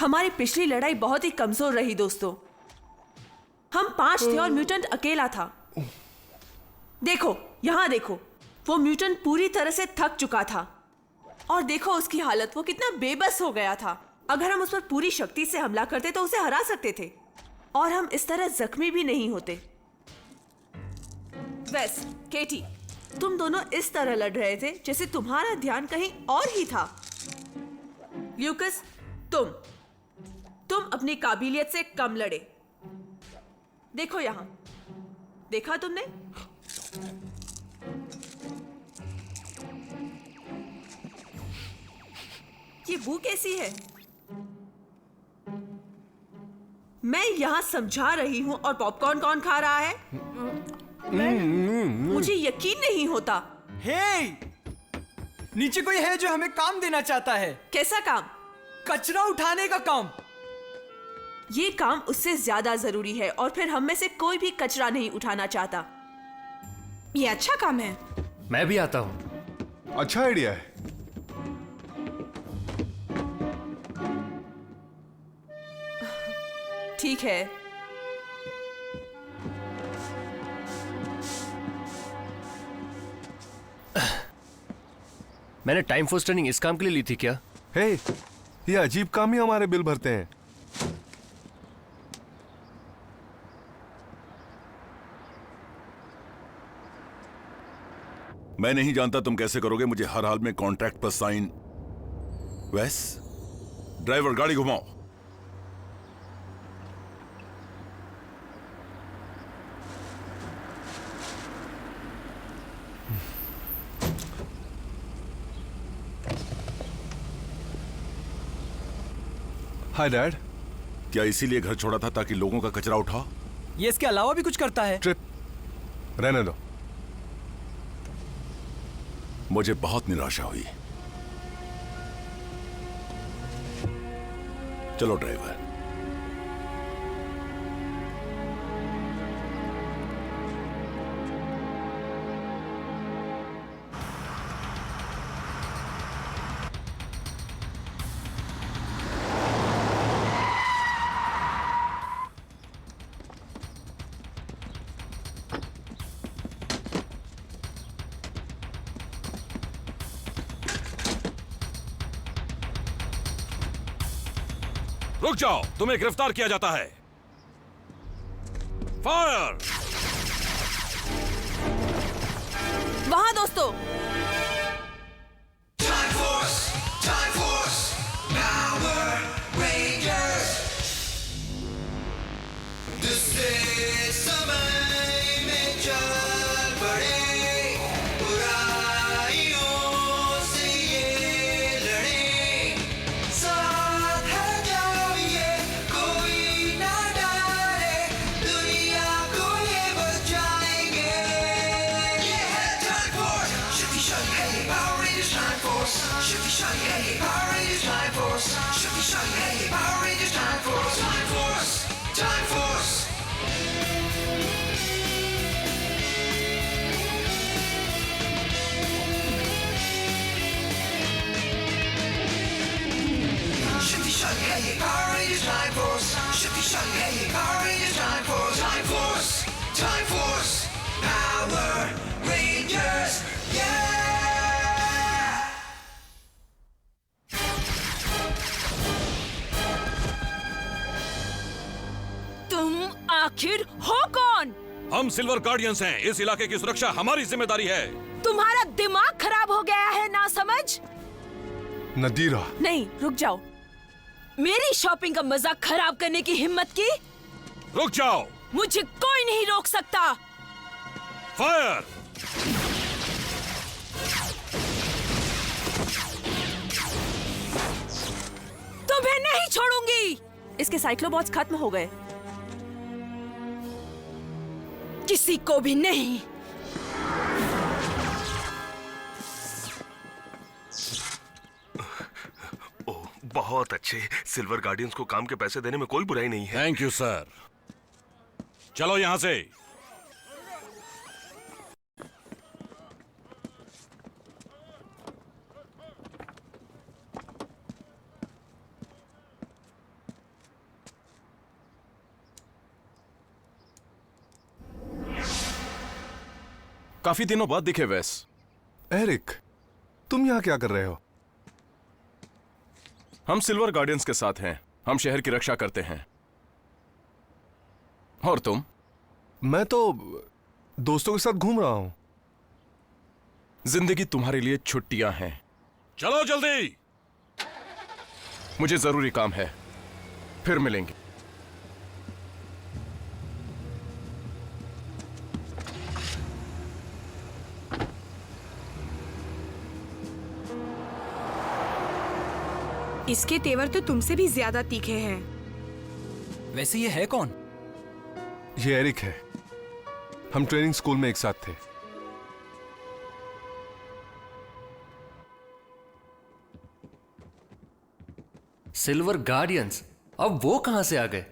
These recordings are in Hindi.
हमारी पिछली लड़ाई बहुत ही कमजोर रही दोस्तों। हम 5 थे और म्यूटेंट अकेला था। देखो, यहाँ देखो, वो म्यूटेंट पूरी तरह से थक चुका था और देखो उसकी हालत, वो कितना बेबस हो गया था। अगर हम उस पर पूरी शक्ति से हमला करते तो उसे हरा सकते थे और हम इस तरह जख्मी भी नहीं होते। वेस, केटी, तुम दोनों इस तरह लड़ रहे थे जैसे तुम्हारा ध्यान कहीं और ही था। ल्यूकस, तुम अपनी काबिलियत से कम लड़े। देखो यहां, देखा तुमने? ये बू कैसी है? मैं यहां समझा रही हूं और पॉपकॉर्न कौन खा रहा है? मुझे यकीन नहीं होता। हे! नीचे कोई है जो हमें काम देना चाहता है। कैसा काम? कचरा उठाने का काम। ये काम उससे ज्यादा जरूरी है और फिर हम में से कोई भी कचरा नहीं उठाना चाहता। ये अच्छा काम है। मैं भी आता हूँ। अच्छा आइडिया है। ठीक है। मैंने टाइम फोर्स ट्रेनिंग इस काम के लिए ली थी क्या? हे, ये अजीब काम ही हमारे बिल भरते हैं। मैं नहीं जानता तुम कैसे करोगे मुझे हर हाल में कॉन्ट्रैक्ट पर साइन। वैस, ड्राइवर गाड़ी घुमाओ। Hi dad. क्या इसीलिए घर छोड़ा था ताकि लोगों का कचरा उठाओ? ये इसके अलावा भी कुछ करता है। ट्रिप रहने दो। मुझे बहुत निराशा हुई। चलो ड्राइवर। रुक जाओ, तुम्हें गिरफ्तार किया जाता है। फायर! वहां दोस्तों, आखिर हो कौन? हम सिल्वर गार्डियंस हैं। इस इलाके की सुरक्षा हमारी जिम्मेदारी है। तुम्हारा दिमाग खराब हो गया है ना समझ? नदीरा। नहीं, रुक जाओ। मेरी शॉपिंग का मजाक खराब करने की हिम्मत की? रुक जाओ। मुझे कोई नहीं रोक सकता। फायर! तुम्हें नहीं छोड़ूंगी। इसके साइक्लोबॉट्स खत्म हो गए। किसी को भी नहीं। ओह, बहुत अच्छे। सिल्वर गार्डियंस को काम के पैसे देने में कोई बुराई नहीं है। Thank you sir. चलो यहां से। काफी दिनों बाद दिखे वेस। एरिक, तुम यहाँ क्या कर रहे हो? हम सिल्वर गार्डियंस के साथ हैं। हम शहर की रक्षा करते हैं। और तुम? मैं तो दोस्तों के साथ घूम रहा हूं। जिंदगी तुम्हारे लिए छुट्टियां हैं। चलो जल्दी। मुझे जरूरी काम है, फिर मिलेंगे। इसके तेवर तो तुमसे भी ज्यादा तीखे हैं। वैसे ये है कौन? ये एरिक है। हम ट्रेनिंग स्कूल में एक साथ थे। सिल्वर गार्डियंस, अब वो कहां से आ गए?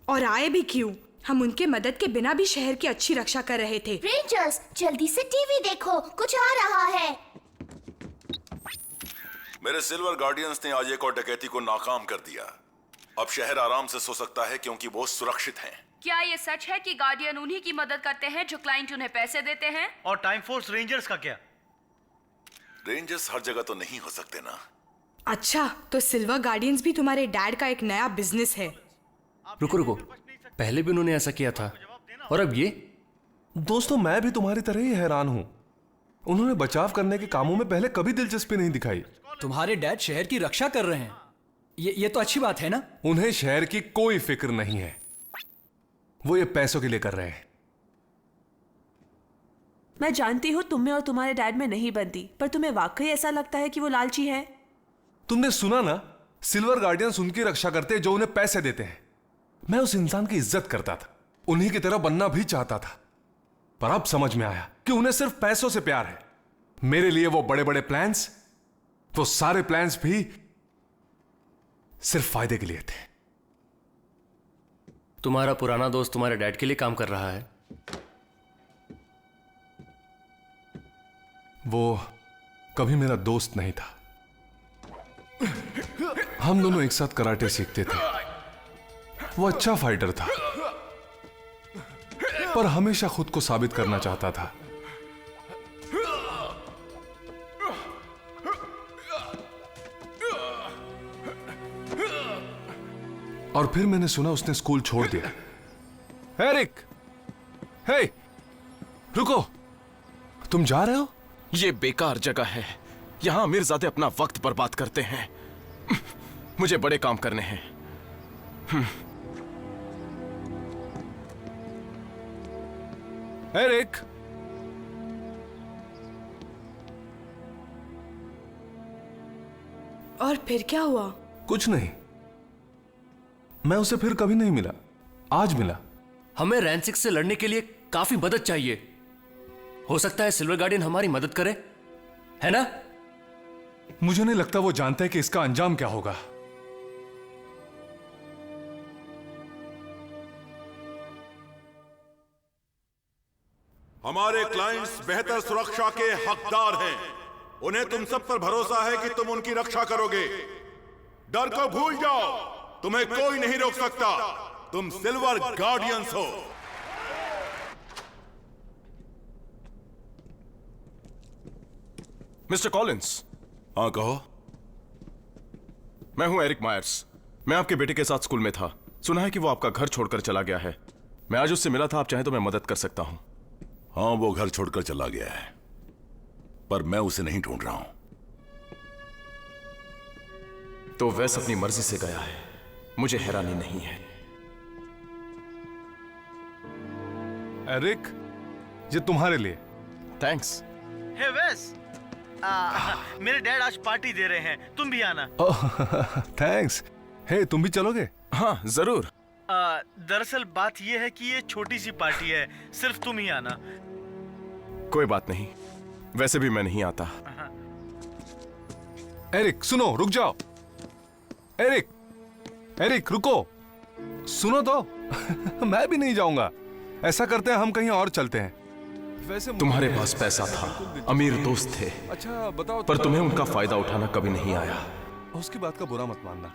और आए भी क्यों? हम उनके मदद के बिना भी शहर की अच्छी रक्षा कर रहे थे। रेंजर्स, जल्दी से टीवी देखो, कुछ आ रहा है। मेरे सिल्वर गार्डियंस ने आज एक और डकैती को नाकाम कर दिया। अब शहर आराम से सो सकता है क्योंकि वो सुरक्षित हैं। क्या ये सच है कि गार्डियन उन्हीं की मदद करते हैं जो क्लाइंट उन्हें पैसे देते हैं? और टाइम फोर्स रेंजर्स का क्या? रेंजर्स हर जगह तो नहीं हो सकते ना। अच्छा, तो सिल्वर गार्डियंस भी तुम्हारे डैड का एक नया बिजनेस है। रुको रुको, पहले भी उन्होंने ऐसा किया था और अब ये? दोस्तों, मैं भी तुम्हारी तरह ही हैरान हूं। उन्होंने बचाव करने के कामों में पहले कभी दिलचस्पी नहीं दिखाई। तुम्हारे डैड शहर की रक्षा कर रहे हैं, ये तो अच्छी बात है ना? उन्हें शहर की कोई फिक्र नहीं है। वो ये पैसों के लिए कर रहे हैं। मैं जानती हूँ तुम में और तुम्हारे डैड में नहीं बनती, पर तुम्हें वाकई ऐसा लगता है कि वो लालची है? तुमने सुना ना, सिल्वर गार्डियंस उनकी रक्षा करते हैं जो उन्हें पैसे देते हैं। मैं उस इंसान की इज्जत करता था, उन्हीं की तरह बनना भी चाहता था, पर अब समझ में आया कि उन्हें सिर्फ पैसों से प्यार है। मेरे लिए वो बड़े बड़े प्लान्स, वो सारे प्लान्स भी सिर्फ फायदे के लिए थे। तुम्हारा पुराना दोस्त तुम्हारे डैड के लिए काम कर रहा है? वो कभी मेरा दोस्त नहीं था। हम दोनों एक साथ कराटे सीखते थे। वो अच्छा फाइटर था, पर हमेशा खुद को साबित करना चाहता था। और फिर मैंने सुना उसने स्कूल छोड़ दिया। एरिक, हे, रुको, तुम जा रहे हो? ये बेकार जगह है। यहां अमीरजादे अपना वक्त बर्बाद करते हैं। मुझे बड़े काम करने हैं। एरिक, और फिर क्या हुआ? कुछ नहीं। मैं उसे फिर कभी नहीं मिला, आज मिला। हमें रैंसिक से लड़ने के लिए काफी मदद चाहिए। हो सकता है सिल्वर गार्डियन हमारी मदद करे, है ना? मुझे नहीं लगता वो जानता है कि इसका अंजाम क्या होगा। हमारे क्लाइंट्स बेहतर सुरक्षा के हकदार हैं। उन्हें तुम सब पर भरोसा है कि तुम उनकी रक्षा करोगे। डर को भूल जाओ, तुम्हें कोई नहीं रोक सकता। तुम सिल्वर गार्डियंस हो। Mister Collins. हाँ, कहो। मैं हूं एरिक मायर्स। मैं आपके बेटे के साथ स्कूल में था। सुना है कि वो आपका घर छोड़कर चला गया है। मैं आज उससे मिला था। आप चाहें तो मैं मदद कर सकता हूं। हाँ, वो घर छोड़कर चला गया है, पर मैं उसे नहीं ढूंढ रहा हूं। तो वैस अपनी मर्जी से गया है। मुझे हैरानी नहीं है। एरिक, ये तुम्हारे लिए। थैंक्स। हे वेस, मेरे डैड आज पार्टी दे रहे हैं, तुम भी आना। थैंक्स। हे, तुम भी चलोगे? हाँ, जरूर। दरअसल बात यह है कि ये छोटी सी पार्टी है, सिर्फ तुम ही आना। कोई बात नहीं, वैसे भी मैं नहीं आता। एरिक, सुनो, रुक जाओ। एरिक, एरिक, रुको, सुनो तो। मैं भी नहीं जाऊंगा। ऐसा करते हैं, हम कहीं और चलते हैं। वैसे तुम्हारे पास पैसा था, अमीर दोस्त थे। अच्छा बताओ, पर तुम्हें उनका फायदा उठाना कभी नहीं आया। उसकी बात का बुरा मत मानना।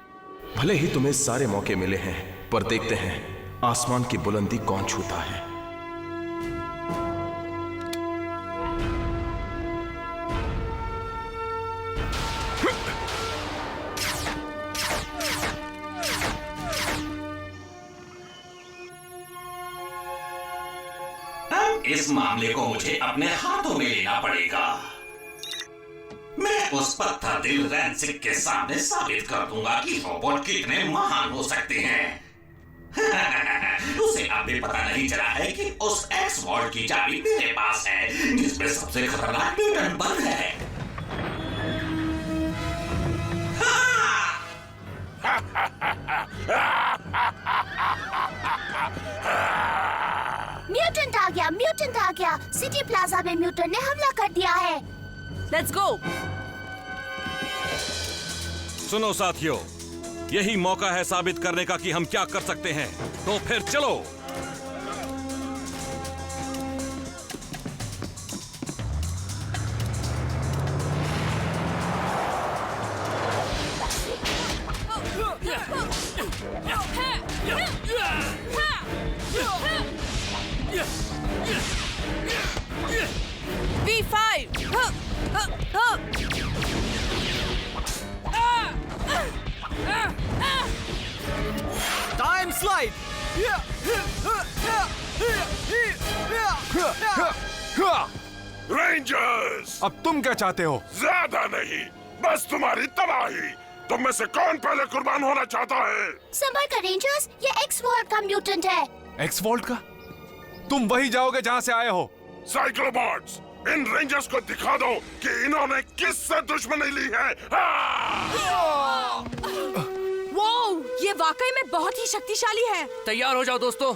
भले ही तुम्हें सारे मौके मिले हैं, पर देखते हैं आसमान की बुलंदी कौन छूता है। इस मामले को मुझे अपने हाथों में लेना पड़ेगा। मैं उस पत्थर दिल रैंसिक के सामने साबित कर दूंगा कि रोबोट कितने महान हो सकते हैं। उसे अब भी पता नहीं चला है कि उस एक्स वॉल्ट की चाबी मेरे पास है, जिसमें सबसे खतरनाक म्यूटेंट बंद है। म्यूटेंट आ गया, म्यूटेंट आ गया। सिटी प्लाजा में म्यूटेंट ने हमला कर दिया है। Let's go. सुनो साथियों, यही मौका है साबित करने का कि हम क्या कर सकते हैं। तो फिर चलो। V5. Time slide. रेंजर्स, अब तुम क्या चाहते हो? ज्यादा नहीं, बस तुम्हारी तबाही। तुम में से कौन पहले कुर्बान होना चाहता है? संभल कर रेंजर्स, ये एक्स वॉल्ट का म्यूटेंट है। एक्स वॉल्ट का? तुम वही जाओगे जहां से आए हो। साइक्लोबॉट्स, इन रेंजर्स को दिखा दो कि इन्होंने किससे दुश्मनी ली है। वो ये वाकई में बहुत ही शक्तिशाली है। तैयार हो जाओ दोस्तों।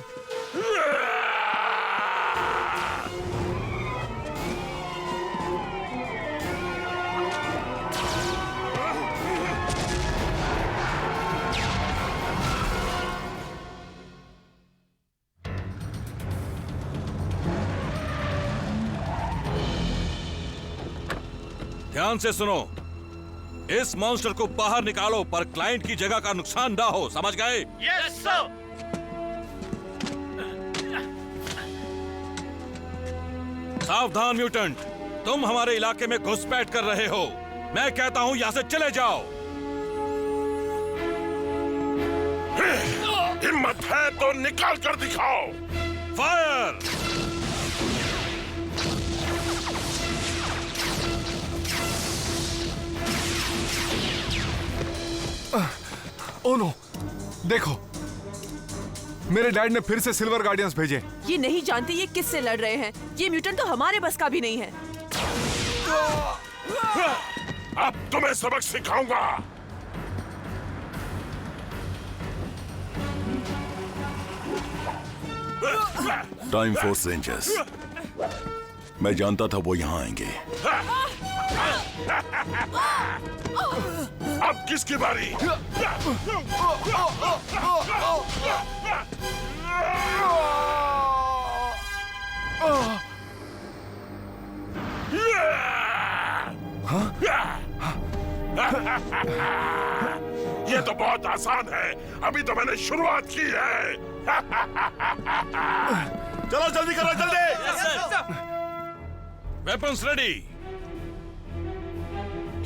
ध्यान से सुनो, इस मॉन्स्टर को बाहर निकालो पर क्लाइंट की जगह का नुकसान ना हो, समझ गए? Yes sir. सावधान म्यूटेंट, तुम हमारे इलाके में घुसपैठ कर रहे हो। मैं कहता हूं यहां से चले जाओ। हिम्मत है तो निकाल कर दिखाओ। फायर! ओह नो, देखो, मेरे डैड ने फिर से सिल्वर गार्डियंस भेजे। ये नहीं जानते ये किससे लड़ रहे हैं। ये म्यूटेंट तो हमारे बस का भी नहीं है। अब तुम्हें सबक सिखाऊंगा। टाइम फोर्स रेंजर्स, मैं जानता था वो यहाँ आएंगे। अब किसकी बारी? ये तो बहुत आसान है, अभी तो मैंने शुरुआत की है। चलो जल्दी करो, जल्दी। Weapons ready.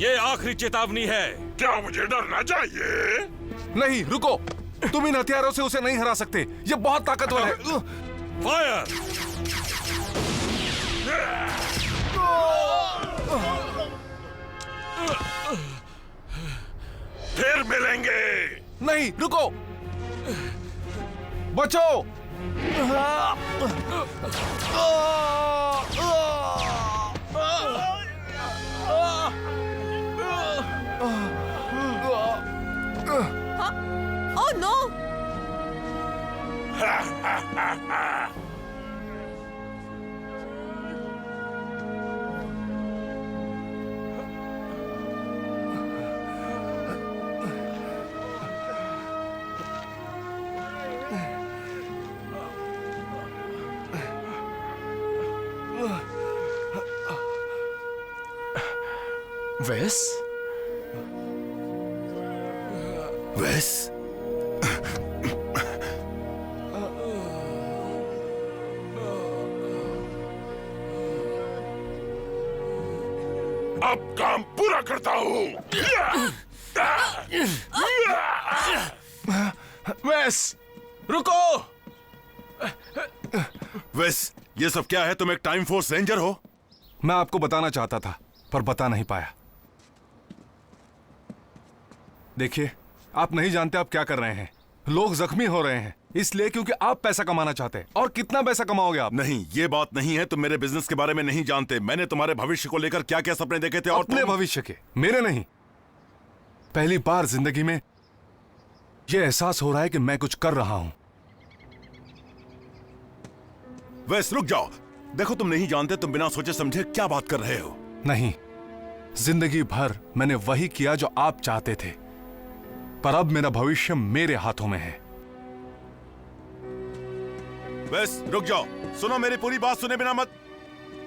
ये आखिरी चेतावनी है। क्या मुझे डरना चाहिए? नहीं, रुको, तुम इन हथियारों से उसे नहीं हरा सकते। ये बहुत ताकतवर है। फायर! फिर मिलेंगे। नहीं, रुको, बचो। Oh no! वेस? वेस? अब काम पूरा करता हूँ। वेस, रुको। वेस, ये सब क्या है? तुम एक टाइम फोर्स रेंजर हो? मैं आपको बताना चाहता था पर बता नहीं पाया। देखिए, आप नहीं जानते आप क्या कर रहे हैं। लोग जख्मी हो रहे हैं इसलिए क्योंकि आप पैसा कमाना चाहते हैं। और कितना पैसा कमाओगे आप? नहीं, ये बात नहीं है। तुम मेरे बिजनेस के बारे में नहीं जानते। मैंने तुम्हारे भविष्य को लेकर क्या क्या सपने देखे थे। और अपने भविष्य के, मेरे नहीं। पहली बार जिंदगी में यह एहसास हो रहा है कि मैं कुछ कर रहा हूं। वैस रुक जाओ। देखो, तुम नहीं जानते, तुम बिना सोचे समझे क्या बात कर रहे हो। नहीं, जिंदगी भर मैंने वही किया जो आप चाहते थे, पर अब मेरा भविष्य मेरे हाथों में है। वैस रुक जाओ। सुनो, मेरी पूरी बात सुने बिना मत।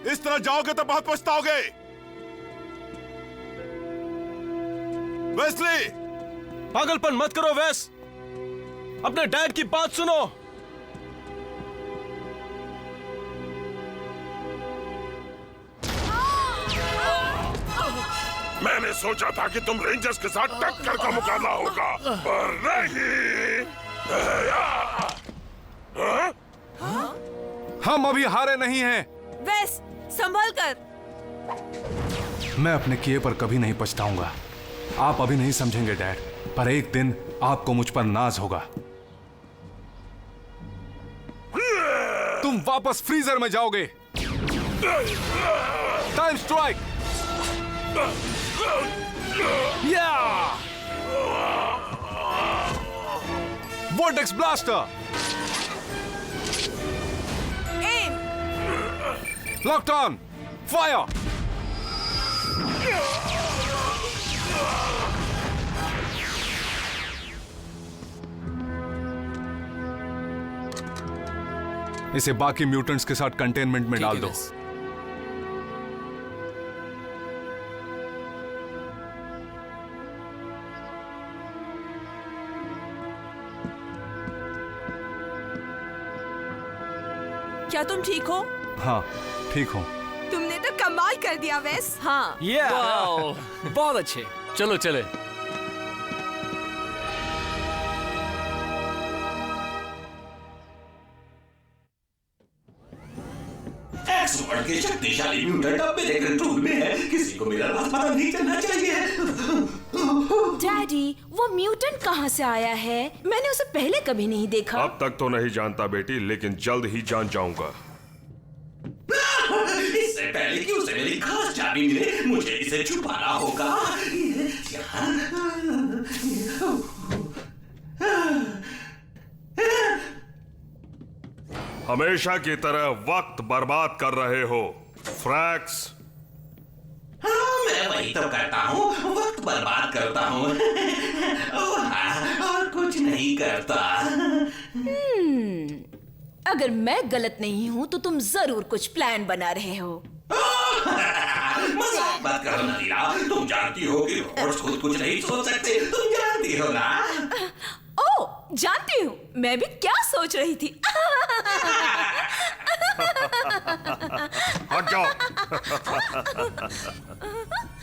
इस तरह जाओगे तो बहुत पछताओगे। वेस्ली, पागलपन मत करो वेस। अपने डैड की बात सुनो। मैंने सोचा था कि तुम रेंजर्स के साथ टक्कर का मुकाबला होगा, पर नहीं। हम अभी हारे नहीं हैं। वेस, संभल कर। मैं अपने किए पर कभी नहीं पछताऊंगा। आप अभी नहीं समझेंगे डैड, पर एक दिन आपको मुझ पर नाज होगा। तुम वापस फ्रीजर में जाओगे। Time strike. Vortex blaster. Aim. Locked on. Fire. इसे बाकी म्यूटेंट्स के साथ कंटेनमेंट में डाल दो। क्या तुम ठीक हो? हाँ, ठीक हूँ। तुमने तो कमाल कर दिया वेस। हाँ। बहुत अच्छे। चलो चले। एक्स वर्ड के शक्तिशाली म्यूटेंट अब मेरे कंट्रोल में है। किसी को मेरा राज पता नहीं चलना चाहिए। डैडी, वो म्यूटेंट कहाँ से आया है? मैंने उसे पहले कभी नहीं देखा। अब तक तो नहीं जानता बेटी, लेकिन जल्द ही जान जाऊंगा। इससे पहले कि उसे मेरी खास चाबी मिले, मुझे इसे छुपाना होगा। हमेशा की तरह वक्त बर्बाद कर रहे हो फ्रैक्स। हाँ, मैं वही तो करता हूँ, वक्त बर्बाद करता हूँ। और कुछ नहीं करता। अगर मैं गलत नहीं हूँ तो तुम जरूर कुछ प्लान बना रहे हो। मजाक मत करो नदीरा। तुम जानती हो कि रोबोट्स खुद कुछ नहीं सोच सकते। तुम जानती हो ना? ओ, जानती हूँ। मैं भी क्या सोच रही थी। हट जाओ।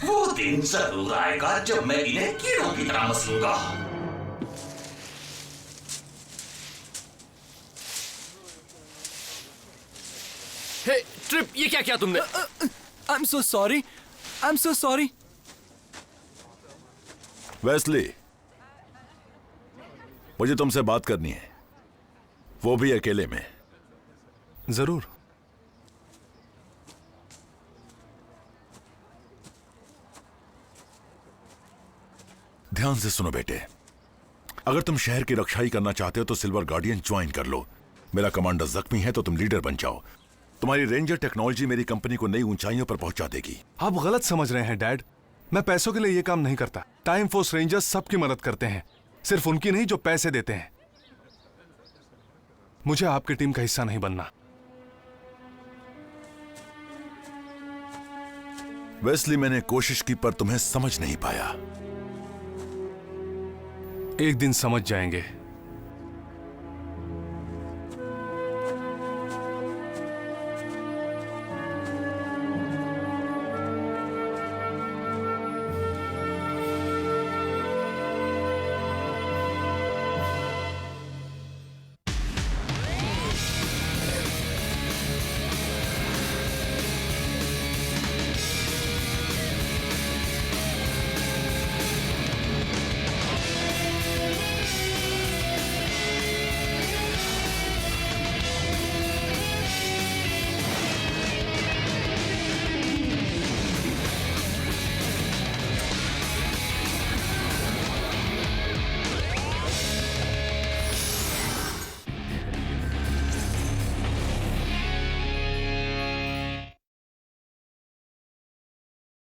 वो दिन जरूर आएगा जब मैं इन्हें कीड़ों की तरह मसलूंगा। हे ट्रिप, ये क्या किया तुमने? I'm so sorry. I'm so sorry. Wesley, मुझे तुमसे बात करनी है, वो भी अकेले में। जरूर। ध्यान से सुनो बेटे, अगर तुम शहर की रक्षा ही करना चाहते हो तो सिल्वर गार्डियन ज्वाइन कर लो। मेरा कमांडर जख्मी है तो तुम लीडर बन जाओ। तुम्हारी रेंजर टेक्नोलॉजी मेरी कंपनी को नई ऊंचाइयों पर पहुंचा देगी। आप गलत समझ रहे हैं डैड। मैं पैसों के लिए ये काम नहीं करता। टाइम फोर्स रेंजर्स सबकी मदद करते हैं, सिर्फ उनकी नहीं जो पैसे देते हैं। मुझे आपकी टीम का हिस्सा नहीं बनना। वेस्ली, मैंने कोशिश की पर तुम्हें समझ नहीं पाया। एक दिन समझ जाएंगे।